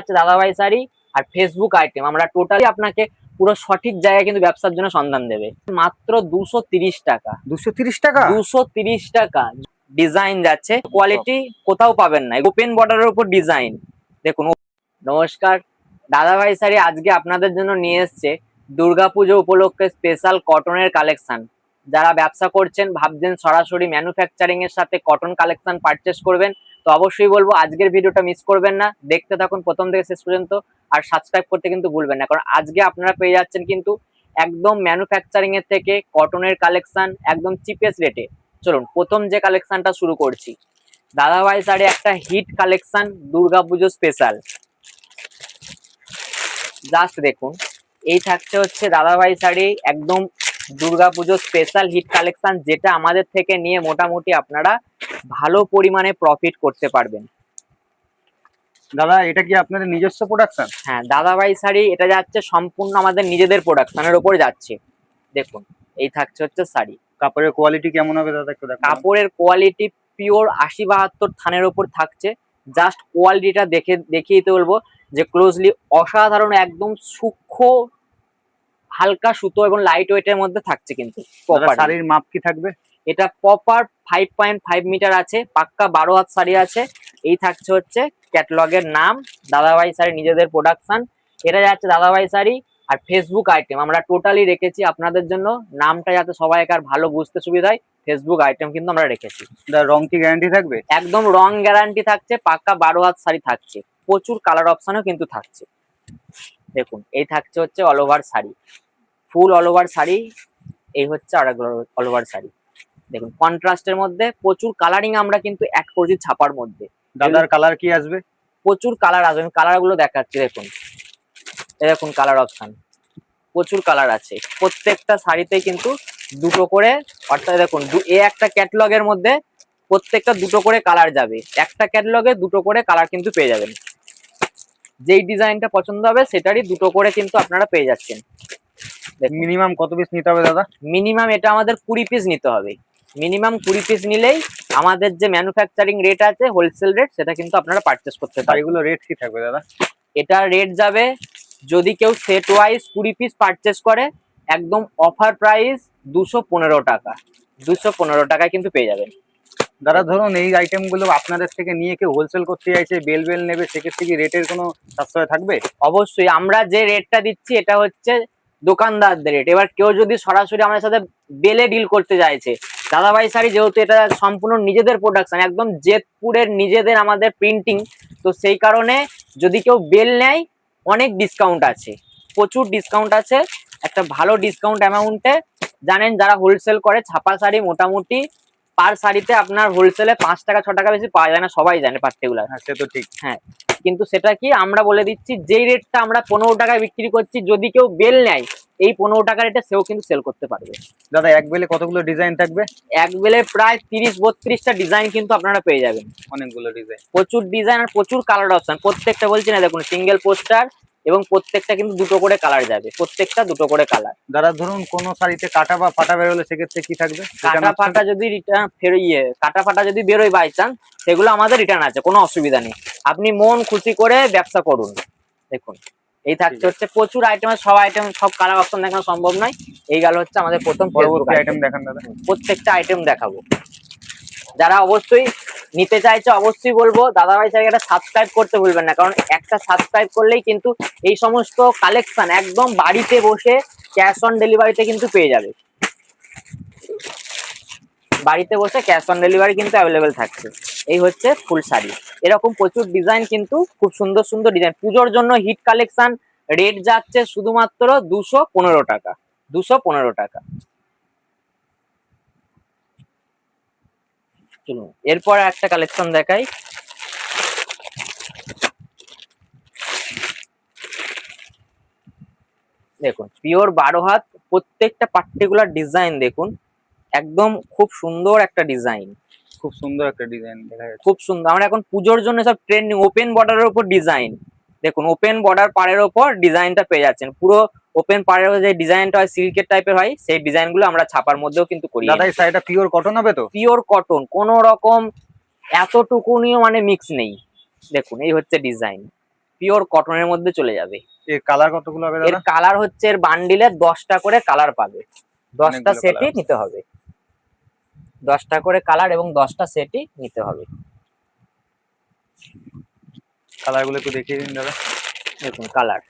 আছে দাদাভাই শাড়ি আর Facebook item আমরা টোটালি আপনাকে পুরো সঠিক জায়গায় কিন্তু ব্যবসার জন্য সন্ধান দেবে। মাত্র 230 টাকা। 230 টাকা? 230 টাকা ডিজাইন যাচ্ছে, কোয়ালিটি কোথাও পাবেন না। ওপেন বর্ডারের উপর ডিজাইন দেখুন। নমস্কার, দাদাভাই শাড়ি আজকে আপনাদের জন্য নিয়ে এসছে দুর্গাপুজো উপলক্ষে স্পেশাল কটনের কালেকশন। যারা ব্যবসা করছেন, ভাবছেন সরাসরি ম্যানুফ্যাকচারিং এর সাথে কটন কালেকশন পারচেস করবেন, তো অবশ্যই বলবো আজকের ভিডিওটা মিস করবেন না, দেখতে থাকুন প্রথম থেকে শেষ পর্যন্ত। আর সাবস্ক্রাইব করতে কিন্তু ভুলবেন না, কারণ আজকে আপনারা পেয়ে যাচ্ছেন কিন্তু একদম ম্যানুফ্যাকচারিং এর থেকে কটনের কালেকশন একদম চিপেস্ট রেটে। চলুন প্রথম যে কালেকশনটা শুরু করছি। দাদাভাই শাড়ি একটা hit collection, Durga Puja special. Just দেখুন, এই থাকছে হচ্ছে দাদাভাই শাড়ি একদম দুর্গাপুজো স্পেশাল হিট কালেকশন, যেটা আমাদের থেকে নিয়ে মোটামুটি আপনারা ভালো পরিমাণে প্রফিট করতে পারবেন। দাদা এটা কি আপনাদের নিজস্ব প্রোডাকশন? হ্যাঁ, দাদাভাই শাড়ি এটা যাচ্ছে সম্পূর্ণ আমাদের নিজেদের প্রোডাকশনের উপর যাচ্ছে। দেখুন, এই থাকছে হচ্ছে শাড়ি। কাপড়ের কোয়ালিটি কেমন হবে দাদা একটু দেখান। কাপড়ের কোয়ালিটি পিওর 80-72 থানের উপর থাকছে। জাস্ট কোয়ালিটিটা দেখিয়ে দিতে বলবো যে ক্লোজলি অসাধারণ, একদম সূক্ষ্ম হালকা সুতো এবং লাইট ওয়েটের মধ্যে থাকছে। কিন্তু শাড়ির মাপ কি থাকবে? এটা প্রপার 5.5 মিটার আছে, পাক্কা 12 হাত শাড়ি আছে। এই থাকছে হচ্ছে ক্যাটালগের নাম, দাদাভাই শাড়ি নিজেদের প্রোডাকশন। এটা যাচ্ছে দাদাভাই শাড়ি আর ফেসবুক আইটেম আমরা টোটালি রেখেছি আপনাদের জন্য, নামটা যাতে সবাইকার ভালো বুঝতে সুবিধা হয়। ফেসবুক আইটেম কিন্তু আমরা রেখেছি। রং কি গ্যারান্টি থাকবে? একদম রং গ্যারান্টি থাকছে, পাক্কা 12 হাত শাড়ি থাকছে, প্রচুর কালার অপশনও কিন্তু থাকছে। দেখুন, এই থাকছে হচ্ছে অল ওভার শাড়ি, ফুল অল ওভার শাড়ি। এই হচ্ছে আর অল ওভার শাড়ি। দেখুন কন্ট্রাস্টের মধ্যে প্রচুর কালারিং আমরা কিন্তু এক করছি ছাপার মধ্যে। দাদার কালার কি আসবে? প্রচুর কালার আসবে, আমি কালার গুলো দেখাচ্ছি। দেখুন, এই দেখুন কালার অপশন, প্রচুর কালার আছে। প্রত্যেকটা শাড়িতেই কিন্তু দুটো করে, অর্থাৎ দেখুন একটা ক্যাটালগের মধ্যে প্রত্যেকটা দুটো করে কালার যাবে, একটা ক্যাটালগে দুটো করে কালার কিন্তু পেয়ে যাবেন। যেই ডিজাইনটা পছন্দ হবে সেটারই দুটো করে কিন্তু আপনারা পেয়ে যাচ্ছেন। মিনিমাম কত পিস নিতে হবে দাদা? মিনিমাম এটা আমাদের 20 পিস নিতে হবে। মিনিমাম 20 পিস নিলেই আমাদের যে ম্যানুফ্যাকচারিং রেট আছে, হোলসেল রেট, সেটা কিন্তু আপনারা পারচেস করতে পারেন। এগুলো রেট কি থাকবে দাদা? এটা রেট যাবে, যদি কেউ সেট ওয়াইজ 20 পিস পারচেস করে, একদম অফার প্রাইস 215 টাকা। 215 টাকায় কিন্তু পেয়ে যাবেন। দাদা ধরুন এই আইটেম গুলো আপনাদের থেকে নিয়ে কেউ হোলসেল করতে চাইছে, বেল বেল নেবে, সেক্ষেত্রে কি রেটের কোনো সাশ্রয় থাকবে? অবশ্যই, আমরা যে রেটটা দিচ্ছি এটা হচ্ছে দোকানদারদের রেট। এবার কেউ যদি সরাসরি আমাদের সাথে বেলে ডিল করতে চাইছে, দাদাভাই শাড়ি যেহেতু এটা সম্পূর্ণ নিজেদের প্রোডাকশন, একদম জেতপুরের নিজেদের আমাদের প্রিন্টিং, তো সেই কারণে যদি কেউ বেল নেয় অনেক ডিসকাউন্ট আছে, প্রচুর ডিসকাউন্ট আছে। একটা ভালো ডিসকাউন্ট অ্যামাউন্টে, জানেন যারা হোলসেল করে ছাপা শাড়ি মোটামুটি পার শাড়িতে আপনার হোলসেলে 5 টাকা 6 টাকা বেশি পাওয়া যায় না, সবাই জানে পার্টিকুলার। হ্যাঁ সে তো ঠিক। হ্যাঁ, কিন্তু সেটা কি আমরা বলে দিচ্ছি, যেই রেটটা আমরা 15 টাকায় বিক্রি করছি, যদি কেউ বেল নেয় এই 15 টাকা রেটে সেও কিন্তু সেল করতে পারবে। দাদা এক বেলে কতগুলো ডিজাইন থাকবে? এক বেলে প্রায় 30-32টা ডিজাইন কিন্তু আপনারা পেয়ে যাবেন। অনেকগুলো ডিজাইন, প্রচুর ডিজাইন আর প্রচুর কালার অপশন। প্রত্যেকটা বলছি না, দেখুন সিঙ্গেল পোস্টার এবং প্রত্যেকটা কিন্তু দুটো করে কালার যাবে, প্রত্যেকটা দুটো করে কালার। দাদা ধরুন কোনো শাড়িতে কাটা বা ফাটা বেরোলে সেক্ষেত্রে কি থাকবে? কাটা ফাটা যদি রিটার্ন কাটা ফাটা যদি বেরোয় বাই চান্স, সেগুলো আমাদের রিটার্ন আছে, কোনো অসুবিধা নেই। আপনি মন খুশি করে ব্যবসা করুন। দেখুন, এই থাকছে হচ্ছে প্রচুর আইটেম, সব আইটেম সব কালার অপশন দেখানো সম্ভব নয়। এই গেল হচ্ছে আমাদের প্রথম পরবর্তী আইটেম দেখান দাদা। প্রত্যেকটা আইটেম দেখাবো। যারা অবশ্যই নিতে চাইছে অবশ্যই বলবো দাদাভাই শাড়ি একটা সাবস্ক্রাইব করতে ভুলবেন না, কারণ একটা সাবস্ক্রাইব করলেই কিন্তু এই সমস্ত কালেকশন একদম বাড়িতে বসে ক্যাশ অন ডেলিভারিতে কিন্তু পেয়ে যাবে। বাড়িতে বসে ক্যাশ অন ডেলিভারি কিন্তু অ্যাভেলেবেল থাকছে। এই হচ্ছে ফুল শাড়ি, এরকম প্রচুর ডিজাইন, কিন্তু খুব সুন্দর সুন্দর ডিজাইন। পুজোর জন্য হিট কালেকশন, রেট যাচ্ছে শুধুমাত্র 215 টাকা। 215 টাকা। চলুন এরপর একটা কালেকশন দেখাই। দেখুন পিওর 12 হাত, প্রত্যেকটা পার্টিকুলার ডিজাইন দেখুন, একদম খুব সুন্দর একটা ডিজাইন। খুব সুন্দর একটা ডিজাইন দেখা যাচ্ছে, খুব সুন্দর। আমরা এখন পুজোর জন্য সব ট্রেন্ডিং ওপেন বর্ডারের উপর ডিজাইন। দেখুন ওপেন বর্ডার পাড়ের ওপর ডিজাইনটা পেয়ে যাচ্ছেন, পুরো ওপেন পাড়ের যে ডিজাইনটা হয় সিল্কের টাইপের হয়, সেই ডিজাইনগুলো আমরা ছাপার মধ্যেও কিন্তু করি। দাদা এই শাড়িটা পিওর কটন হবে তো? পিওর কটন, কোনো রকম এতটুকুনিও মানে মিক্স নেই। দেখুন এই হচ্ছে ডিজাইন, পিওর কটনের মধ্যে চলে যাবে। এর কালার কতগুলো হবে এর দাদা? কালার হচ্ছে এর বান্ডিলে 10টা করে কালার পাবে, 10টা অনেকগুলো সেটই colour। নিতে হবে, 10টা করে কালার এবং 10টা সেটই নিতে হবে। কালার গুলো একটু দেখিয়ে দিন দাদা। দেখুন কালার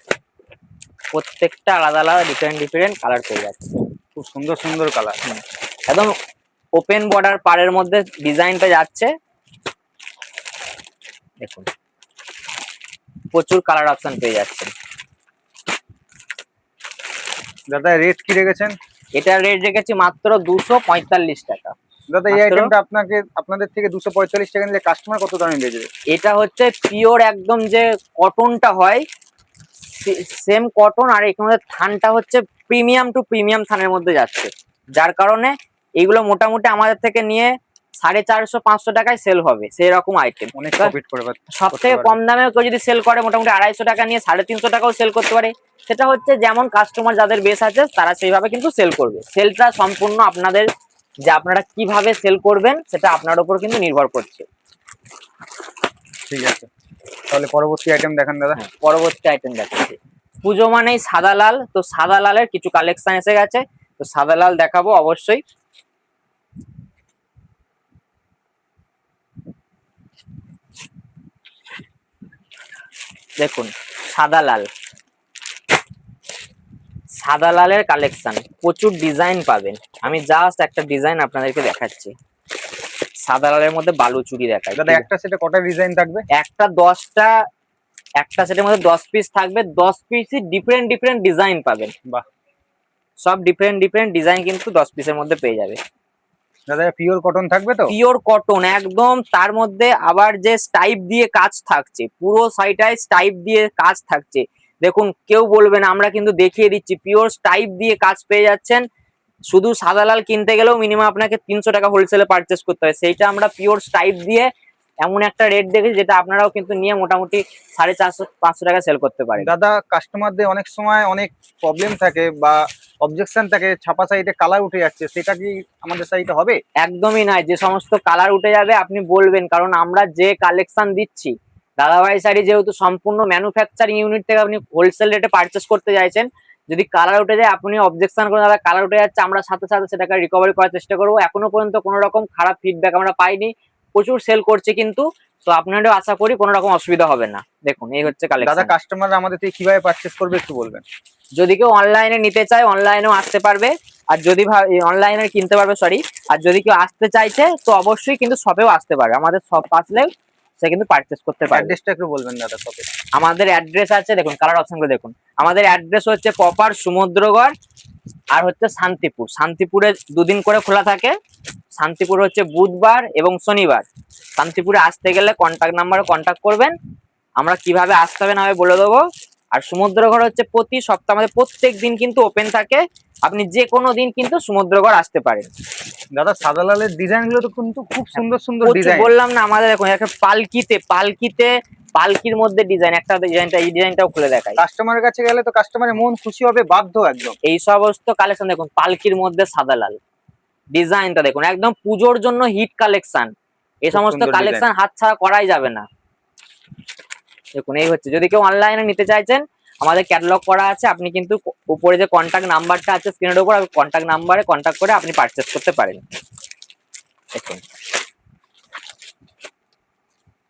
প্রত্যেকটা আলাদা আলাদা ডিফারেন্ট ডিফারেন্ট কালার পেয়ে যাচ্ছে। খুব সুন্দর সুন্দর কালার। একদম ওপেন বর্ডার পাড়ের মধ্যে ডিজাইনটা যাচ্ছে। দেখুন প্রচুর কালার অপশন পেয়ে যাচ্ছেন। দাদা রেট কি রেখেছেন? এটা রেট রেখেছি মাত্র 245 টাকা। দাদা এই মাত্র? আইটেমটা আপনাদের থেকে 245 টাকা নিলে কাস্টমার কত দামে বেচবে? এটা হচ্ছে পিওর একদম যে কটনটা হয় সেম কটন, আর এখানে থানটা হচ্ছে প্রিমিয়াম টু প্রিমিয়াম থানের মধ্যে যাচ্ছে, যার কারণে এগুলো মোটামুটি আমাদের থেকে নিয়ে 450-500 টাকায় সেল হবে সেই রকম আইটেম। অনেক প্রফিট করে সব থেকে কম দামে কেউ যদি সেল করে মোটামুটি 250 টাকা নিয়ে 350 টাকাও সেল করতে পারে। সেটা হচ্ছে যেমন কাস্টমার যাদের বেশ আছে তারা সেইভাবে কিন্তু সেল করবে। সেলটা সম্পূর্ণ আপনাদের, যে আপনারা কিভাবে সেল করবেন সেটা আপনার উপর কিন্তু নির্ভর করছে। ঠিক আছে, তাহলে পরবর্তী আইটেম দেখান দাদা। পরবর্তী আইটেম দেখাচ্ছি। পুজো মানেই সাদা লাল, তো সাদা লালের কিছু কালেকশন এসে গেছে, তো সাদা লাল দেখাবো অবশ্যই। দেখুন সাদা লাল, সাদা লালের কালেকশন প্রচুর ডিজাইন পাবেন। আমি জাস্ট একটা ডিজাইন আপনাদেরকে দেখাচ্ছি। সাদা লালের মধ্যে বালুচুরি দেখাই দাদা একটা সেটে কটা ডিজাইন থাকবে? একটা 10টা, একটা সেটের মধ্যে 10 পিস থাকবে, 10 পিসই ডিফারেন্ট ডিফারেন্ট ডিজাইন পাবেন। বাহ, সব ডিফারেন্ট ডিফারেন্ট ডিজাইন কিন্তু 10 পিসের মধ্যে পেয়ে যাবে। দাদা পিওর কটন থাকবে তো? পিওর কটন একদম, তার মধ্যে আবার যে স্টাইপ দিয়ে কাজ থাকছে, পুরো সাইডটায় স্টাইপ দিয়ে কাজ থাকছে। দেখুন কেউ বলবে না, আমরা কিন্তু দেখিয়ে দিচ্ছি পিওর স্টাইপ দিয়ে কাজ পেয়ে যাচ্ছেন। শুধু সাদা লাল কিনতে গেলেও মিনিমাম আপনাকে 300 টাকা হোলসেলে পারচেস করতে হয়, সেইটা আমরা পিওর স্টাইপ দিয়ে এমন একটা রেট দেখেছি যেটা আপনারাও কিন্তু নিয়ে মোটামুটি 450-500 টাকা সেল করতে পারেন। দাদা কাস্টমারদের অনেক সময় অনেক প্রবলেম থাকে বা অবজেকশন থাকে, ছাপা সাইডে কালার উঠে যাচ্ছে, সেটা কি আমাদের সাইডে হবে? একদমই নয়, যে সমস্ত কালার উঠে যাবে আপনি বলবেন, কারণ আমরা যে কালেকশন দিচ্ছি, দাদাভাই শাড়ি যেহেতু সম্পূর্ণ ম্যানুফ্যাকচারিং ইউনিট থেকে আপনি হোলসেল রেটে পারচেস করতে চাইছেন, যদি কালার উঠে যায় আপনি অবজেকশন করে দাদা কালার উঠে যাচ্ছে, আমরা সাথে সাথে সেটাকে রিকভারি করার চেষ্টা করবো। এখনো পর্যন্ত কোনো রকম খারাপ ফিডব্যাক আমরা পাইনি, প্রচুর সেল করছে কিন্তু। তো আপনাদেরও আশা করি কোনো রকম অসুবিধা হবে না। দেখুন এই হচ্ছে দাদা কালেকশন। কাস্টমার আমাদের থেকে কিভাবে পারচেস করবে একটু বলবেন? যদি কেউ অনলাইনে নিতে চায় অনলাইনেও আসতে পারবে, আর যদি অনলাইনে কিনতে পারবে সরি, আর যদি কেউ আসতে চাইছে তো অবশ্যই কিন্তু শপেও আসতে পারবে, আমাদের শপ আসলে সে কিন্তু পারচেস করতে পারবে। অ্যাড্রেসটা একটু বলবেন দাদা শপে? আমাদের অ্যাড্রেস আছে, দেখুন কালার অপশনগুলো দেখুন। আমাদের অ্যাড্রেস হচ্ছে প্রপার সমুদ্রগড় আর হচ্ছে শান্তিপুর। শান্তিপুরে দুদিন করে খোলা থাকে, শান্তিপুর হচ্ছে বুধবার এবং শনিবার। শান্তিপুরে আসতে গেলে কন্ট্যাক্ট নাম্বারে কন্ট্যাক্ট করবেন, আমরা কিভাবে আসতে হবে না হবে বলে দেবো। আর সমুদ্রগড় হচ্ছে প্রতি সপ্তাহে আমাদের প্রত্যেক দিন কিন্তু ওপেন থাকে, আপনি যে কোনো দিন কিন্তু সমুদ্রগড় আসতে পারেন। দাদা সাদা লালের ডিজাইন গুলো তো কিন্তু খুব সুন্দর সুন্দর প্রচুর ডিজাইন। বললাম না, আমাদের দেখুন একটা পালকিতে পালকির মধ্যে ডিজাইন, একটা ডিজাইনটা এই ডিজাইনটাও খুলে দেখাই। কাস্টমারের কাছে গেলে তো কাস্টমারের মন খুশি হবে বাধ্য একদম। এই সমস্ত কালেকশন দেখুন, পালকির মধ্যে সাদা লাল ডিজাইনটা দেখুন, একদম পুজোর জন্য হিট কালেকশন। এই খুব সমস্ত সুন্দর কালেকশন হাতছাড়া করাই যাবে না। দেখুন এই হচ্ছে, যদি কেউ অনলাইনে নিতে চাইছেন আমাদের ক্যাটালগ করা আছে, আপনি কিন্তু উপরে যে কন্ট্যাক্ট নাম্বারটা আছে স্ক্রিনের উপর, কন্ট্যাক্ট নাম্বারে কন্ট্যাক্ট করে আপনি পারচেস করতে পারেন। দেখুন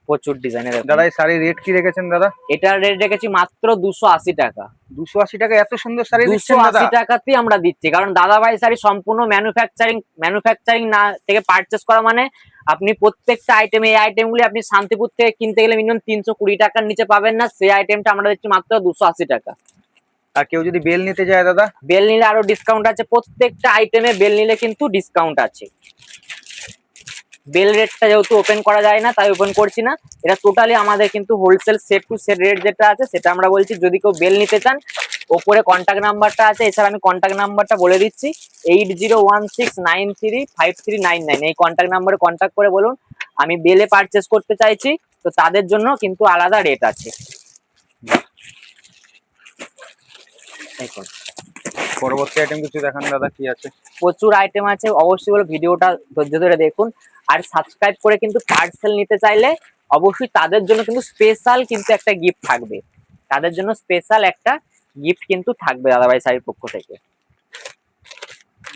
প্রচুর ডিজাইনের। দাদা এই শাড়ির রেট কি রেখেছেন দাদা? এটার রেট রেখেছি মাত্র 280 টাকা। 280 টাকা এত সুন্দর শাড়ি দিচ্ছেন দাদা? 280 টাকাতেই আমরা দিচ্ছি, কারণ দাদাভাই শাড়ি সম্পূর্ণ ম্যানুফ্যাকচারিং না থেকে পারচেস করা, মানে আপনি প্রত্যেকটা আইটেম, এই আইটেমগুলি আপনি শান্তিপুর থেকে কিনতে গেলে মিনিমাম 320 টাকার নিচে পাবেন না, সেই আইটেমটা আমরা দিচ্ছি মাত্র 280 টাকা। আর কেউ যদি বেল নিতে যায় দাদা? বেল নিলে আরো ডিসকাউন্ট আছে, প্রত্যেকটা আইটেমে বেল নিলে কিন্তু ডিসকাউন্ট আছে। বেল রেটটা যেহেতু ওপেন করা যায় না তাই ওপেন করছি না, এটা টোটালি আমাদের কিন্তু wholesale set to set rate যেটা আছে সেটা আমরা বলছি। যদি কেউ বেল নিতে চান ওপরে কন্ট্যাক্ট নাম্বারটা আছে, এছাড়া আমি কন্ট্যাক্ট নাম্বারটা বলে দিচ্ছি 8016935399। এই কন্ট্যাক্ট নাম্বারে কন্ট্যাক্ট করে বলুন আমি বেলে পারচেস করতে চাইছি, তো তাদের জন্য কিন্তু আলাদা রেট আছে। পরবর্তী আইটেম কিছু দেখান দাদা, কি আছে? প্রচুর আইটেম আছে, অবশ্যই বলে ভিডিওটা ধৈর্য ধরে দেখুন। আর সাবস্ক্রাইব করে কিন্তু পার্সেল নিতে চাইলে অবশ্যই তাদের জন্য কিন্তু স্পেশাল কিন্তু একটা গিফট থাকবে। তাদের জন্য স্পেশাল একটা গিফট কিন্তু থাকবে দাদাভাই শাড়ির পক্ষ থেকে।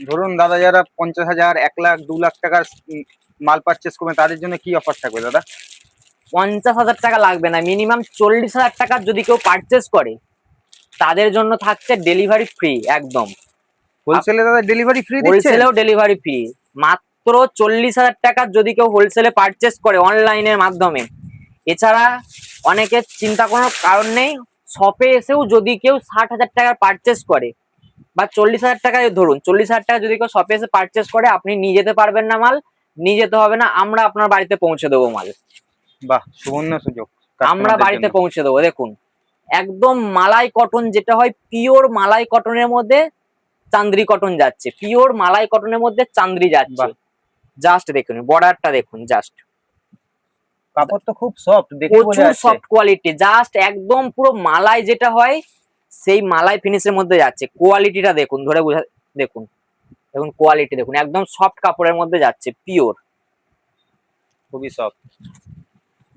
ধরুন দাদা, যারা 50,000, 1 লাখ, 2 লাখ টাকার মাল পারচেস করবে, তাদের জন্য কি অফার থাকবে দাদা? 50,000 টাকা লাগবে না, মিনিমাম 40,000 টাকার যদি কেউ পারচেস করে তাদের জন্য থাকছে ডেলিভারি ফ্রি একদম। হোলসেলে দাদা ডেলিভারি ফ্রি দিচ্ছে? হোলসেলেও ডেলিভারি ফ্রি, মাত্র 40,000 টাকার যদি কেউ হোলসেলে পারচেস করে অনলাইনের মাধ্যমে। এছাড়া অনেকের চিন্তা কোনো কারণ নেই, শপে এসেও যদি কেউ 60,000 টাকার পারচেস করে বা 40,000 টাকায়, ধরুন 40,000 টাকা যদি কেউ শপে এসে পারচেস করে, আপনি নিয়ে যেতে পারবেন না মাল, নিয়ে যেতে হবে না, আমরা আপনার বাড়িতে পৌঁছে দেবো মাল। বাহ, সুবর্ণ সুযোগ। আমরা কাস্টমারদের বাড়িতে জন্য। পৌঁছে দেবো। দেখুন একদম মালাই কটন, যেটা হয় পিওর মালাই কটনের মধ্যে চান্দ্রি কটন যাচ্ছে, পিওর মালাই কটনের মধ্যে চান্দ্রি যাচ্ছে। বাহ। জাস্ট দেখুন বর্ডারটা দেখুন, জাস্ট কাপড় তো খুব সফট, দেখে বোঝা প্রচুর যাচ্ছে। সফট কোয়ালিটি, জাস্ট একদম পুরো মালাই যেটা হয় সেই মালাই ফিনিশের মধ্যে যাচ্ছে। কোয়ালিটিটা দেখুন, ধরে বোঝা, দেখুন দেখুন কোয়ালিটি দেখুন, একদম সফট কাপড়ের মধ্যে যাচ্ছে, পিওর, খুবই সফট।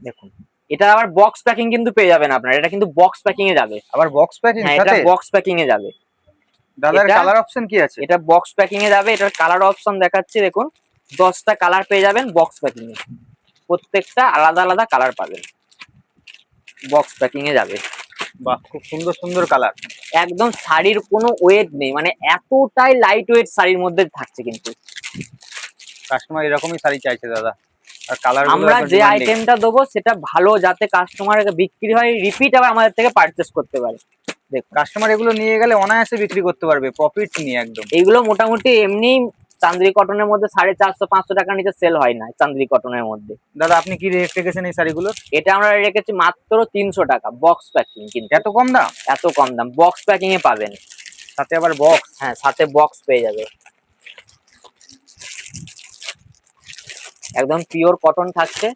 দেখুন। এটা আবার বক্স প্যাকিং কিন্তু পেয়ে যাবেন আপনারা, এটা কিন্তু বক্স প্যাকিং এ যাবে। আবার বক্স প্যাকিং হ্যাঁ, এটা সাথে? বক্স প্যাকিং এ যাবে। দাদার এটা- কালার অপশন কি আছে? এটা বক্স প্যাকিং এ যাবে, এটার কালার অপশন দেখাচ্ছি দেখুন, 10টা কালার পেয়ে যাবেন বক্স প্যাকিং এ, প্রত্যেকটা আলাদা আলাদা কালার পাবেন, বক্স প্যাকিং এ যাবে। বাহ, খুব সুন্দর সুন্দর কালার। একদম শাড়ির কোনো ওয়েট নেই, মানে এতটাই লাইট ওয়েট শাড়ির মধ্যে থাকছে কিন্তু। কাস্টমার এরকমই শাড়ি চাইছে দাদা, আর কালার আমরা যে আইটেমটা দেবো সেটা ভালো, যাতে কাস্টমারের বিক্রি হয়, রিপিট আবার আমাদের থেকে পারচেস করতে পারে। দেখুন কাস্টমার এগুলো নিয়ে গেলে অনায়াসে বিক্রি করতে পারবে, প্রফিট নিয়ে একদম। এইগুলো মোটামুটি এমনি চান্দ্রি কটনের মধ্যে 450-500 টাকার নিচে সেল হয় না চান্দ্রি কটনের মধ্যে। দাদা আপনি কি রেট রেখেছেন এই শাড়িগুলোর? এটা আমরা রেখেছি মাত্র 300 টাকা বক্স প্যাকিং, কিন্তু এত কম দাম? এত কম দাম, বক্স প্যাকিং এ পাবেন। সাথে আবার বক্স? হ্যাঁ, সাথে বক্স পেয়ে যাবে, একদম পিওর কটন থাকছে।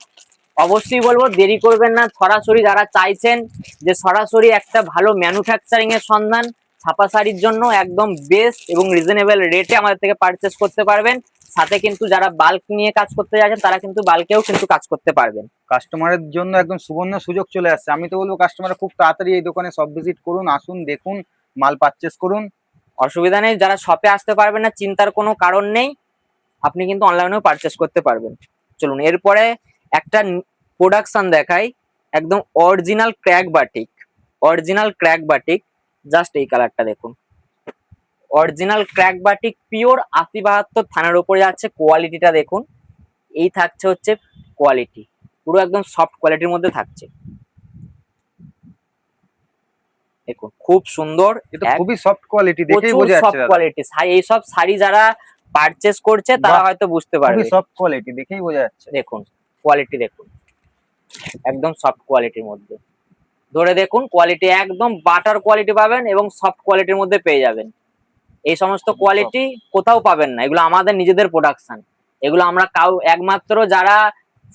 অবশ্যই বলবো দেরি করবেন না, সরাসরি যারা চাইছেন যে সরাসরি একটা ভালো ম্যানুফ্যাকচারিং এর সন্ধান, ছাপা শাড়ির জন্য একদম বেস্ট এবং রিজনেবল রেটে আমাদের থেকে পারচেস করতে পারবেন। সাথে কিন্তু যারা বাল্ক নিয়ে কাজ করতে যাচ্ছেন তারা কিন্তু বাল্কেও কিন্তু কাজ করতে পারবেন। কাস্টমারের জন্য একদম সুবর্ণ সুযোগ চলে আসছে। আমি তো বলবো কাস্টমার খুব তাড়াতাড়ি এই দোকানে সব ভিজিট করুন, আসুন, দেখুন, মাল পারচেস করুন। অসুবিধা নেই, যারা শপে আসতে পারবেন না চিন্তার কোনো কারণ নেই, আপনি কিন্তু অনলাইনেও পারচেস করতে পারবেন। চলুন এরপরে একটা প্রোডাকশন দেখাই, একদম original crack batik, original crack batik, just এই কালারটা দেখুন, অরিজিনাল ক্র্যাক বাটিক, পিওর 80-72 থানার উপরে যাচ্ছে। কোয়ালিটিটা দেখুন, এই থাকছে হচ্ছে কোয়ালিটি, পুরো একদম সফট কোয়ালিটির মধ্যে থাকছে, দেখুন খুব সুন্দর, এটা খুবই সফট কোয়ালিটি, দেখেই বোঝা যাচ্ছে সফট দাদা। কোয়ালিটি। এইসব শাড়ি যারা পারচেস করছে তারা বাহ, হয়তো বুঝতে পারবে। খুবই সফট কোয়ালিটি, দেখেই বোঝা যাচ্ছে। দেখুন কোয়ালিটি দেখুন, একদম সফট কোয়ালিটির মধ্যে, ধরে দেখুন কোয়ালিটি একদম বাটার কোয়ালিটি পাবেন এবং সফট কোয়ালিটির মধ্যে পেয়ে যাবেন। এই সমস্ত কোয়ালিটি কোথাও পাবেন না, এগুলো আমাদের নিজেদের প্রোডাকশন। এগুলো আমরা একমাত্র যারা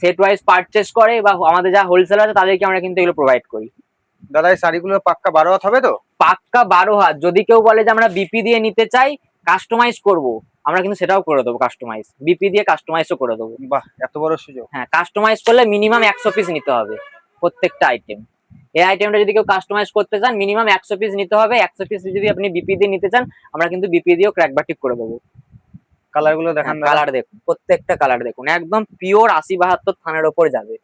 সেট ওয়াইজ পারচেস করে বা আমাদের যা হোলসেল আছে তাদেরকে আমরা কিন্তু এগুলো প্রোভাইড করি। দাদা এই শাড়িগুলো পাক্কা 12 হাত হবে তো? পাক্কা 12 হাত। যদি কেউ বলে যে আমরা বিপি দিয়ে নিতে চাই, কাস্টমাইজ করব, আমরা কিন্তু সেটাও করে দেবো, কাস্টমাইজ বিপি দিয়ে কাস্টমাইজও করে দেবো। বাহ, এত বড় সুযোগ। হ্যাঁ, কাস্টমাইজ করলে মিনিমাম 100 পিস নিতে হবে প্রত্যেকটা আইটেম। এই আইটেমটা যদি কেউ কাস্টমাইজ করতে চান মিনিমাম 100 পিস নিতে হবে। 100 পিস যদি আপনি বিপি দিয়ে নিতে চান আমরা কিন্তু বিপি দিয়েও ক্র্যাক বাটিক করে দেবো। কালার গুলো দেখান দাদা। কালার দেখুন, প্রত্যেকটা কালার দেখুন, একদম পিওর 80-72 থানের ওপর যাবে,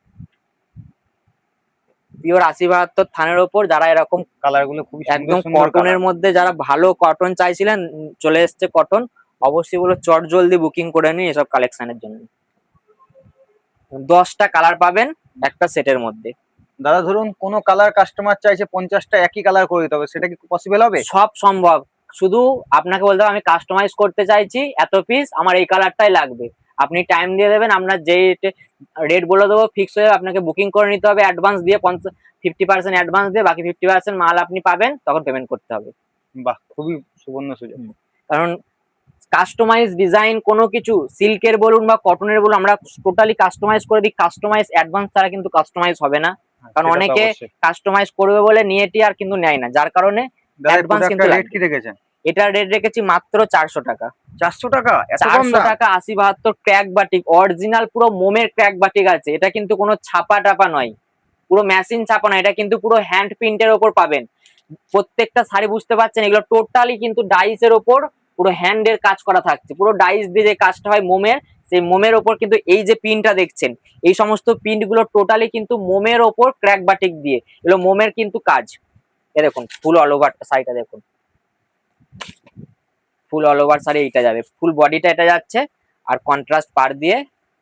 পিওর 80-72 থানের ওপর। যারা এরকম কালার গুলো খুবই একদম সুন্দর সুন্দর কটনের মধ্যে যারা ভালো কটন চাইছিলেন, চলে এসছে কটন, অবশ্যই বলো চট জলদি বুকিং করে নিন এসব কালেকশনের জন্য। 10টা কালার পাবেন একটা সেটের মধ্যে। দাদা ধরুন কোনো কালার কাস্টমার চাইছে 50টা একই কালার করে দিতে হবে, সেটা কি পসিবল হবে? সব সম্ভব, শুধু আপনাকে বলতে হবে আমি কাস্টমাইজ করতে চাইছি এত পিস, আমার এই কালারটাই লাগবে। আপনি টাইম দিয়ে দেবেন, আমরা যে রেট বলে দেবো ফিক্স হয়ে আপনাকে বুকিং করে নিতে হবে অ্যাডভান্স দিয়ে, 50% অ্যাডভান্স দিয়ে, বাকি 50% মাল আপনি পাবেন, তখন পেমেন্ট করতে হবে। বাহ, খুবই সুবর্ণ সুযোগ। কারণ কাস্টমাইজ ডিজাইন কোনো কিছু সিল্কের বলুন বা কটনের বলুন, আমরা টোটালি কাস্টমাইজ করে দিই। কাস্টমাইজ অ্যাডভান্স ছাড়া কিন্তু কাস্টমাইজ হবে না, কারণ সেটা তো অনেকে অবশ্যই। কাস্টমাইজ করবে বলে নিয়েটি আর কিন্তু নেয় না, যার কারণে দাদা অ্যাডভান্স কিন্তু রেট লাগবে। কি রেখেছেন? এটা রেট রেখেছি মাত্র 400 টাকা। 400 টাকা? এত কম 400 দাম? টাকা 80-72 ক্র্যাক বাটিক, অরিজিনাল পুরো মোমের ক্র্যাক বাটিক আছে, এটা কিন্তু কোনো ছাপা টাপা নয়। পুরো মেশিন ছাপানো, এটা কিন্তু পুরো হ্যান্ড প্রিন্টের ওপর পাবেন। প্রত্যেকটা শাড়ি বুঝতে পারছেন, এগুলো টোটালি কিন্তু ডাইসের ওপর পুরো হ্যান্ডের কাজ করা থাকছে। পুরো ডাইস দিয়ে যে কাজটা হয় মোমের, সেই মোমের ওপর কিন্তু এই যে প্রিন্টটা দেখছেন, এই সমস্ত প্রিন্ট গুলো টোটালি কিন্তু মোমের ওপর ক্র্যাক বাটিক দিয়ে, এগুলো মোমের কিন্তু কাজ। এ দেখুন ফুল অল ওভারটা, শাড়িটা দেখুন, ফুল অল ওভার শাড়ি এইটা যাবে, ফুল বডিটা এটা যাচ্ছে, আর কন্ট্রাস্ট পার দিয়ে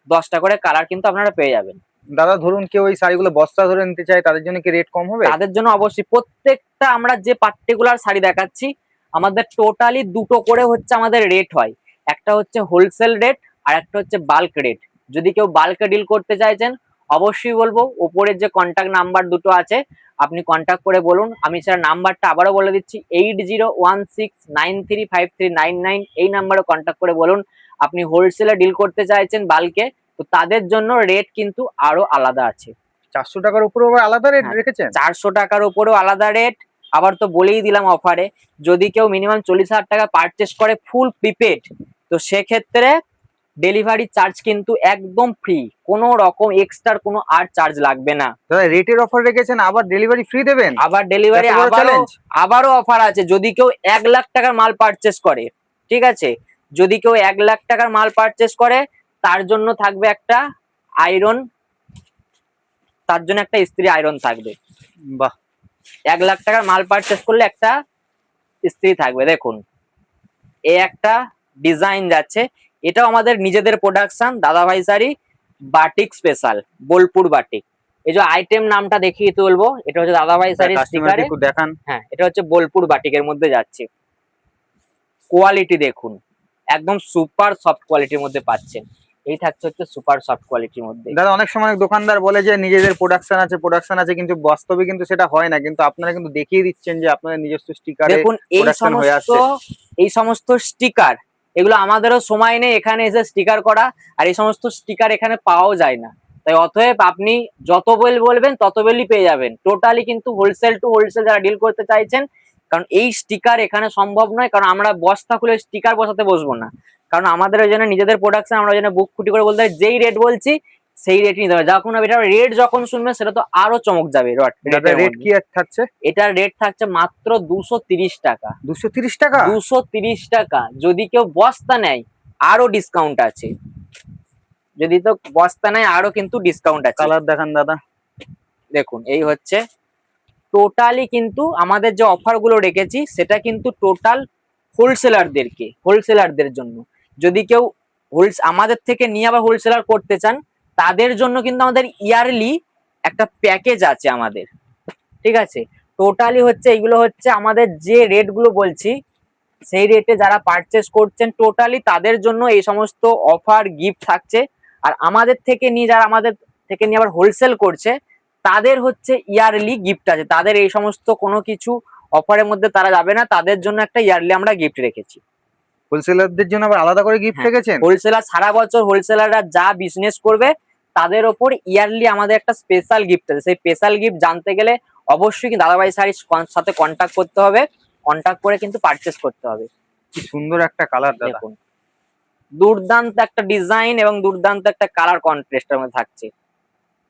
10টা করে কালার কিন্তু আপনারা পেয়ে যাবেন। দাদা ধরুন কেউ ওই শাড়িগুলো বস্তা ধরে নিতে চায়, তাদের জন্য কি রেট কম হবে? তাদের জন্য অবশ্যই, প্রত্যেকটা আমরা যে পার্টিকুলার শাড়ি দেখাচ্ছি আমাদের টোটালি দুটো করে হচ্ছে আমাদের রেট হয়। একটা হচ্ছে হোলসেল রেট আর একটা হচ্ছে বাল্ক রেট। যদি কেউ বাল্কে ডিল করতে চাইছেন অবশ্যই বলবো ওপরের যে কন্ট্যাক্ট নাম্বার দুটো আছে আপনি কন্ট্যাক্ট করে বলুন। আমি স্যার নাম্বারটা আবারও বলে দিচ্ছি, 8016935399, এই নাম্বারে কন্ট্যাক্ট করে বলুন আপনি হোলসেলে ডিল করতে চাইছেন বাল্কে। তো তাদের জন্য রেট কিন্তু আরো আলাদা আছে। 400 টাকার উপরে আবার আলাদা রেট হ্যাঁ, রেখেছেন? 400 টাকার উপরেও আলাদা রেট। আবার তো বলেই দিলাম অফারে, যদি কেউ মিনিমাম 40,000 টাকা পারচেস করে ফুল প্রিপেড, তো সেক্ষেত্রে ডেলিভারি চার্জ কিন্তু একদম ফ্রি, কোনো রকম এক্সট্রা কোনো আর চার্জ লাগবে না। দাদা রেটের অফার রেখেছেন, আবার ডেলিভারি ফ্রি দেবেন? আবার ডেলিভারি এত বড় চ্যালেঞ্জ! আবারও অফার আছে, যদি কেউ 1,00,000 টাকার মাল পারচেস করে, ঠিক আছে, যদি কেউ 1,00,000 টাকার মাল পারচেস করে তার জন্য থাকবে একটা আয়রন, তার জন্য একটা ইস্ত্রি আয়রন থাকবে। বাহ, 1,00,000 টাকার মাল পারচেস করলে একটা ইস্ত্রি থাকবে। দেখুন এই একটা ডিজাইন যাচ্ছে, এটাও আমাদের নিজেদের প্রোডাকশন, দাদাভাই sari batik special, Bolpur batik. এই যে আইটেম নামটা দেখিয়ে তুলবো, এটা হচ্ছে দাদাভাই শাড়ি স্টিকারে, একটু দেখান। হ্যাঁ এটা হচ্ছে বোলপুর বাটিকের মধ্যে যাচ্ছে। কোয়ালিটি দেখুন, একদম সুপার সফট কোয়ালিটির মধ্যে পাচ্ছেন। এই থাকছে হচ্ছে সুপার সফট কোয়ালিটির মধ্যে। দাদা অনেক সময় দোকানদার বলে যে নিজেদের প্রোডাকশন আছে, কিন্তু বাস্তবে কিন্তু সেটা হয় না, কিন্তু আপনারা কিন্তু দেখিয়ে দিচ্ছেন যে আপনাদের নিজস্ব স্টিকারে দেখুন প্রোডাকশন হয়ে আসছে। এই সমস্ত স্টিকার, এগুলো আমাদেরও সময় নেই এখানে এসে স্টিকার করা, আর এই সমস্ত স্টিকার এখানে পাওয়াও যায় না। তাই অতএব আপনি যত বেল বলবেন তত বেলই পেয়ে যাবেন, টোটালি কিন্তু হোলসেল টু হোলসেল যারা ডিল করতে চাইছেন। কারণ এই স্টিকার এখানে সম্ভব নয়, কারণ আমরা বস্তা খুলে স্টিকার বসাতে বসবো না, কারণ আমাদের ওই জন্য নিজেদের প্রোডাকশন, আমরা ওই জন্য বুক ফুটি করে বলতে হয় যেই রেট বলছি সেই রেট নিতে হবে। যখন এটা রেট যখন শুনবেন সেটা তো আরো চমক যাবে। রেট কি থাকছে? এটার রেট থাকছে মাত্র 230 টাকা। 230 টাকা? 230 টাকা। যদি কেউ বস্তা নেয় আরো ডিসকাউন্ট আছে, যদি তো বস্তা নেয় আরো কিন্তু ডিসকাউন্ট আছে। কালার দেখান দাদা। দেখুন এই হচ্ছে টোটালি কিন্তু আমাদের যে অফার গুলো রেখেছি সেটা কিন্তু টোটাল হোলসেলারদের জন্য। যদি কেউ আমাদের থেকে নিয়ে আবার হোলসেলার করতে চান তাদের জন্য কিন্তু আমাদের ইয়ারলি একটা প্যাকেজ আছে আমাদের, ঠিক আছে। টোটালি হচ্ছে এইগুলো হচ্ছে আমাদের যে রেট গুলো বলছি সেই রেটে যারা পারচেস করছেন টোটালি তাদের জন্য এই সমস্ত অফার গিফট থাকছে। আর আমাদের থেকে নিয়ে যারা আমাদের থেকে নিয়ে আবার হোলসেল করছে তাদের হচ্ছে ইয়ারলি গিফট আছে, তাদের এই সমস্ত কোনো কিছু অফারের মধ্যে তারা যাবে না, তাদের জন্য একটা ইয়ারলি আমরা গিফট রেখেছি। হোলসেলারদের জন্য আবার আলাদা করে গিফট রেখেছেন? হোলসেলার সারা বছর হোলসেলাররা যা বিজনেস করবে তাদের ওপর ইয়ারলি আমাদের একটা স্পেশাল গিফট আছে। সেই স্পেশাল গিফট জানতে গেলে অবশ্যই কিন্তু দাদাভাই শাড়ির সাথে কন্ট্যাক্ট করতে হবে, কন্ট্যাক্ট করে কিন্তু পারচেস করতে হবে। কি সুন্দর একটা কালার দাদা। দেখুন দুর্দান্ত একটা ডিজাইন এবং দুর্দান্ত একটা কালার কন্ট্রাস্টের মধ্যে থাকছে।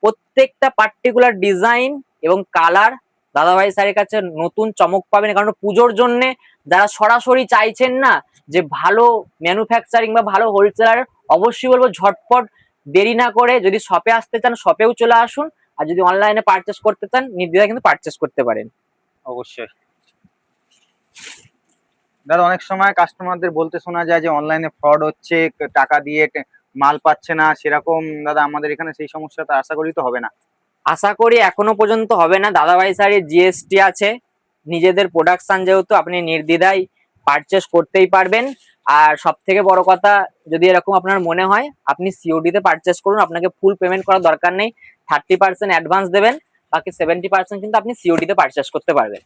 প্রত্যেকটা পার্টিকুলার ডিজাইন এবং কালার দাদাভাই স্যারের কাছে নতুন চমক পাবেন। কারণ পুজোর জন্য যারা সরাসরি চাইছেন না যে ভালো ম্যানুফ্যাকচারিং বা ভালো হোলসেলার, অবশ্যই বলবো ঝটপট দেরি না করে যদি শপে আসতে চান শপেও চলে আসুন, আর যদি অনলাইনে পারচেস করতে চান নির্দ্বিধায় কিন্তু পারচেস করতে পারেন। অবশ্যই দাদা, অনেক সময় কাস্টমারদের বলতে শোনা যায় যে অনলাইনে ফ্রড হচ্ছে, টাকা দিয়ে মাল পাচ্ছে না, সেরকম দাদা আমাদের এখানে সেই সমস্যাটা আশা করি তো হবে না? আশা করি এখনো পর্যন্ত হবে না। দাদাভাই শাড়ির জিএসটি আছে, নিজেদের প্রোডাকশন যেহেতু আপনি নির্দ্বিধায় পারচেস করতেই পারবেন। আর সব থেকে বড় কথা, যদি এরকম আপনার মনে হয় আপনি সিওডি তে পারচেস করুন, আপনাকে ফুল পেমেন্ট করার দরকার নেই, 30% অ্যাডভান্স দেবেন, বাকি 70% কিন্তু আপনি সিওডি তে পারচেস করতে পারবেন।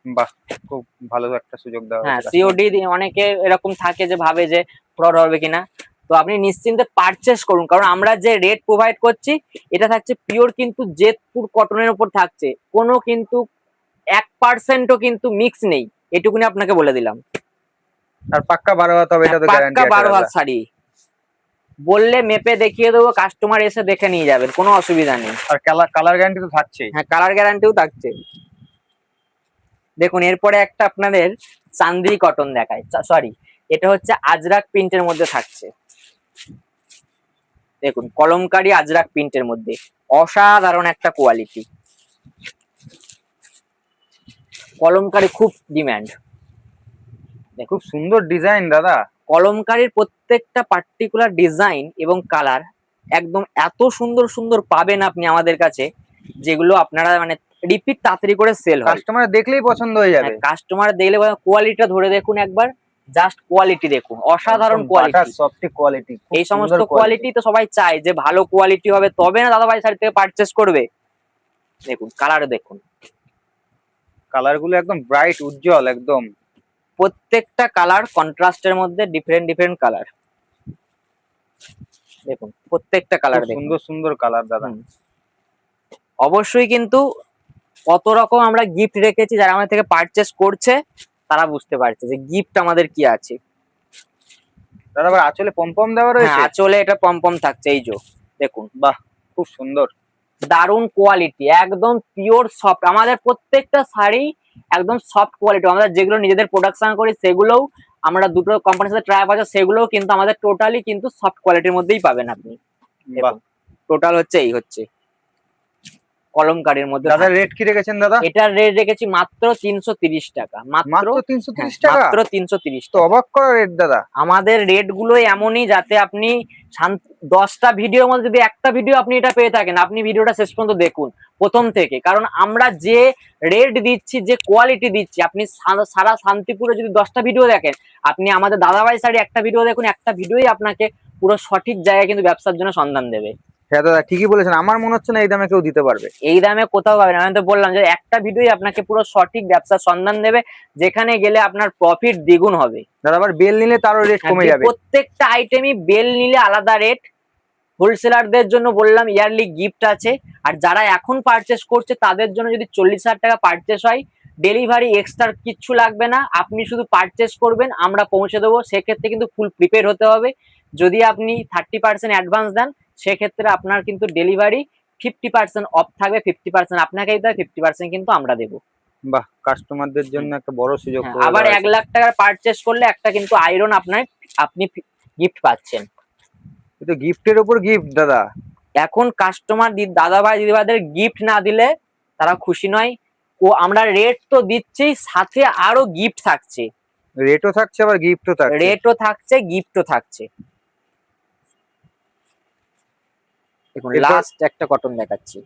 বাহ, খুব ভালো একটা সুযোগ দেওয়া হ্যাঁ হয়েছে। সিওডি অনেকে এরকম থাকে যে ভাবে যে ফ্রড হবে কিনা, তো আপনি নিশ্চিন্তে পারচেস করুন, কারণ আমরা যে রেট প্রোভাইড করছি এটা থাকছে পিওর কিন্তু জেতপুর কটনের উপর থাকছে, কোনো কিন্তু 1%ও কিন্তু মিক্স নেই, এটুকুনি আপনাকে বলে দিলাম। আর পাক্কা 12 হাত হবে, এটা তো গ্যারান্টি পাক্কা আছে 12 হাত দাদা। শাড়ি। বললে মেপে দেখিয়ে দেবো, কাস্টমার এসে দেখে নিয়ে যাবেন, কোনো অসুবিধা নেই। আর কালার গ্যারান্টি তো থাকছেই। হ্যাঁ, কালার গ্যারান্টিও থাকছে। দেখুন এরপরে একটা আপনাদের চান্দি কটন দেখায়, সরি এটা হচ্ছে আজরাক প্রিন্টের মধ্যে থাকছে। দেখুন কলমকারী আজরাক প্রিন্টের মধ্যে অসাধারণ একটা কোয়ালিটি, কলমকারী খুব ডিমান্ড। খুব সুন্দর ডিজাইন দাদা। কলমকারীর প্রত্যেকটা পার্টিকুলার ডিজাইন এবং কালার একদম এত সুন্দর সুন্দর পাবেন আপনি আমাদের কাছে, যেগুলো আপনারা মানে রিপিট তাড়াতাড়ি করে সেল হয়। কাস্টমার দেখলেই পছন্দ হয়ে যাবে। কাস্টমার দেখলে কোয়ালিটিটা ধরে দেখুন একবার, জাস্ট কোয়ালিটি দেখুন, অসাধারণ কোয়ালিটি, সফট কোয়ালিটি। এই সমস্ত কোয়ালিটি তো সবাই চায় যে ভালো কোয়ালিটি হবে তবে না দাদাভাই শাড়ি থেকে পারচেস করবে। দেখুন কালার দেখুন, কালার গুলো একদম ব্রাইট উজ্জ্বল একদম। প্রত্যেকটা কালার কন্ট্রাস্টের মধ্যে ডিফারেন্ট ডিফারেন্ট কালার। দেখুন প্রত্যেকটা কালার দেখুন, সুন্দর সুন্দর কালার দাদা। অবশ্যই কিন্তু কত রকম আমরা গিফট রেখেছি, যারা আমাদের থেকে পারচেস করছে তারা বুঝতে পারছে যে গিফট আমাদের কি আছে। দাদা আবার আঁচলে পমপম দেওয়া রয়েছে। আঁচলে এটা পমপম থাকছে, এই যে দেখুন, বাহ খুব সুন্দর, দারুন কোয়ালিটি, একদম পিওর সফট। আমাদের প্রত্যেকটা শাড়ি একদম সফট কোয়ালিটি। আমরা যেগুলো নিজেদের প্রোডাকশন করি সেগুলোও, আমরা দুটো কোম্পানির সাথে ট্রাই আছে সেগুলোও কিন্তু আমাদের টোটালি কিন্তু সফট কোয়ালিটির মধ্যেই পাবেন আপনি। টোটাল হচ্ছে এই হচ্ছে কলমকারীর মধ্যে। দাদা রেট কি রেখেছেন দাদা? এটার রেট রেখেছি মাত্র 330 টাকা। মাত্র 330 টাকা? মাত্র 330 তো অবাক করা রেট দাদা। আমাদের রেট গুলো এমনই যাতে আপনি 10টা ভিডিওর মধ্যে যদি একটা ভিডিও আপনি এটা পেয়ে থাকেন, আপনি ভিডিওটা শেষ পর্যন্ত দেখুন প্রথম থেকে, কারণ আমরা যে রেট দিচ্ছি, যে কোয়ালিটি দিচ্ছি, আপনি সারা শান্তিপুরে যদি 10টা ভিডিও দেখেন, আপনি আমাদের দাদাভাই শাড়ি একটা ভিডিও দেখুন, একটা ভিডিওই আপনাকে পুরো সঠিক জায়গায় কিন্তু ব্যবসার জন্য সন্ধান দেবে। হ্যাঁ দাদা ঠিকই বলেছেন, আমার মনে হচ্ছে না এই দামে কেউ দিতে পারবে। এই দামে কোথাও পাবেন, আমি তো বললাম যে একটা ভিডিওই আপনাকে পুরো সঠিক ব্যবসার সন্ধান দেবে, যেখানে গেলে আপনার প্রফিট দ্বিগুণ হবে। দাদা আবার বেল নিলে তারও রেট কমে যাবে। প্রত্যেকটা আইটেমই বেল নিলে আলাদা রেট। হোলসেলারদের জন্য বললাম ইয়ারলি গিফট আছে, আর যারা এখন পারচেস করছে তাদের জন্য যদি 40,000 টাকা পারচেস হয়, ডেলিভারি এক্সট্রা কিচ্ছু লাগবে না, আপনি শুধু পারচেস করবেন, আমরা পৌঁছে দেবো। সেক্ষেত্রে কিন্তু ফুল প্রিপেড হতে হবে। যদি আপনি 30% অ্যাডভান্স দেন, সেক্ষেত্রে আপনার কিন্তু ডেলিভারি 50% অফ থাকবে, 50% আপনাকেই দেয়, 50% কিন্তু আমরা দেবো। বাহ, কাস্টমারদের জন্য একটা বড় সুযোগ। আবার 1 লাখ টাকার পারচেস করলে একটা কিন্তু আয়রন আপনি গিফট পাচ্ছেন। এটা গিফটের উপর গিফট দাদা। এখন কাস্টমার দাদাভাই দিদিভাইদের গিফট না দিলে তারা খুশি নয়। আমরা রেট তো দিচ্ছি, সাথে আরো গিফট থাকছে। রেটও থাকছে আবার গিফটও থাকছে। রেটও থাকছে, গিফটও থাকছে। দেখুন লাস্ট একটা কটন দেখাচ্ছি,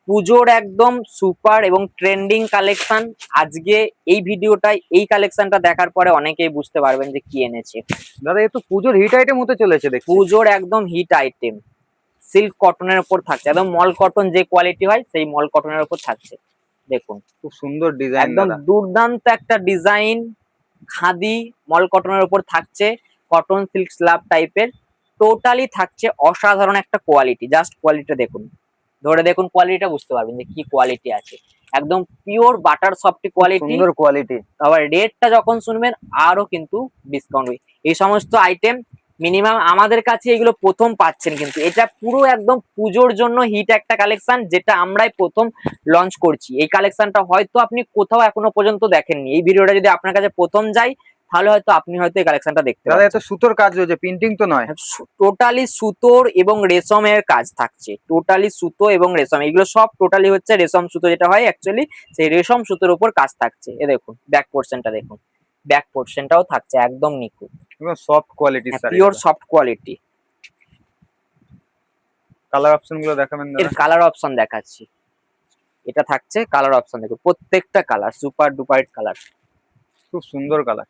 পুজোর একদম সুপার এবং ট্রেন্ডিং কালেকশন। আজকে এই ভিডিওটাই, এই কালেকশনটা দেখার পরে অনেকেই বুঝতে পারবেন যে কি এনেছে। দাদা এ তো পুজোর হিট আইটেম হতে চলেছে দেখছি। পুজোর একদম হিট আইটেম, সিল্ক কটনের উপর থাকছে, একদম মল কটন যে কোয়ালিটি হয় সেই মল কটনের উপর থাকছে। দেখুন খুব সুন্দর ডিজাইন, একদম দুর্দান্ত একটা ডিজাইন, খাদি মল কটনের উপর থাকছে, কটন সিল্ক স্ল্যাব টাইপের, টোটালি থাকছে অসাধারণ একটা কোয়ালিটি। জাস্ট কোয়ালিটিটা দেখুন, ধরে দেখুন কোয়ালিটিটা বুঝতে পারবেন যে কি কোয়ালিটি আছে। একদম পিওর বাটার সফট কোয়ালিটি, সুন্দর কোয়ালিটি। আবার রেটটা যখন শুনবেন আরো কিন্তু ডিসকাউন্ট হবে। এই সমস্ত আইটেম মিনিমাম আমাদের কাছে এগুলো প্রথম পাচ্ছেন, কিন্তু এটা পুরো একদম পুজোর জন্য হিট একটা কালেকশন, যেটা আমরাই প্রথম লঞ্চ করছি। এই কালেকশনটা হয়তো আপনি কোথাও এখনো পর্যন্ত দেখেননি। এই ভিডিওটা যদি আপনার কাছে প্রথম যায়, তাহলে হয়তো আপনি হয়তো এই কালেকশনটা দেখতে পাবেন। দাদা এত সুতোর কাজ রয়েছে, প্রিন্টিং তো নয়? টোটালি সুতোর এবং রেশমের কাজ থাকছে, টোটালি সুতো এবং রেশম, এগুলো সব টোটালি হচ্ছে রেশম সুতো, যেটা হয় অ্যাকচুয়ালি সেই রেশম সুতোর উপর কাজ থাকছে। এ দেখুন ব্যাক পোর্শনটা দেখুন, ব্যাক পোর্শনটাও থাকছে একদম নিখুঁত, soft quality, pure soft quality. Colour option গুলো দেখাবেন এর দাদা? কালার অপশন দেখাচ্ছি, এটা থাকছে কালার অপশন। দেখুন প্রত্যেকটা কালার সুপার ডুপার কালার, খুব সুন্দর কালার।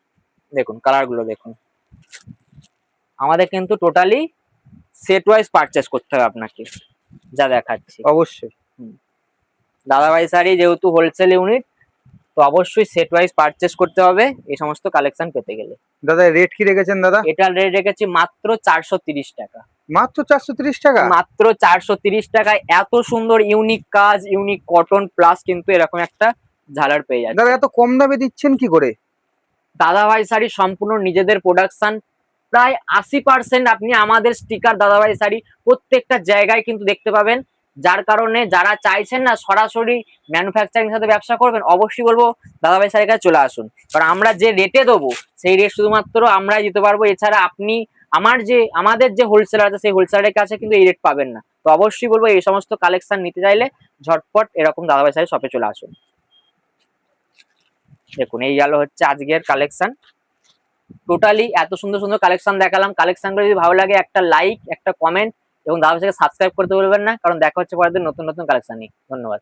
দেখুন কালার গুলো দেখুন। আমাদের কিন্তু টোটালি সেট ওয়াইজ পারচেস করতে হবে আপনাকে, যা দেখাচ্ছি। অবশ্যই দাদাভাই শাড়ি যেহেতু হোলসেল ইউনিট, তো অবশ্যই সেট ওয়াইজ পারচেস করতে হবে এই সমস্ত কালেকশন পেতে গেলে। দাদা রেট কি রেখেছেন দাদা? এটার রেট রেখেছি মাত্র 430 টাকা। মাত্র 430 টাকা? মাত্র 430 টাকায় এত সুন্দর ইউনিক কাজ, ইউনিক কটন প্লাস কিন্তু এরকম একটা ঝালার পেয়ে যাচ্ছে। দাদা এত কম দামে দিচ্ছেন কি করে? দাদাভাই শাড়ি সম্পূর্ণ নিজেদের প্রোডাকশন, প্রায় 80% আপনি আমাদের স্টিকার দাদাভাই শাড়ি প্রত্যেকটা জায়গায় কিন্তু দেখতে পাবেন। যার কারণে যারা চাইছেন না সরাসরি ম্যানুফ্যাকচারিং সাথে ব্যবসা করবেন, অবশ্যই বলবো দাদাভাই শাড়ির কাছে চলে আসুন। কারণ আমরা যে রেটে দেবো সেই রেট শুধুমাত্র আমরাই দিতে পারবো, এছাড়া আপনি আমাদের যে হোলসেলার আছে সেই হোলসেলারের কাছে কিন্তু এই রেট পাবেন না। তো অবশ্যই বলবো এই সমস্ত কালেকশন নিতে চাইলে ঝটপট এরকম দাদাভাই শাড়ি শপে চলে আসুন। দেখুন এই গেল হচ্ছে আজকের কালেকশন। টোটালি এত সুন্দর সুন্দর কালেকশন দেখালাম। কালেকশনগুলো যদি ভালো লাগে একটা লাইক, একটা কমেন্ট এবং দাদাভাই সাবস্ক্রাইব করতে বলবেন না, কারণ দেখা হচ্ছে পরের দিন নতুন নতুন কালেকশন নিয়ে। ধন্যবাদ।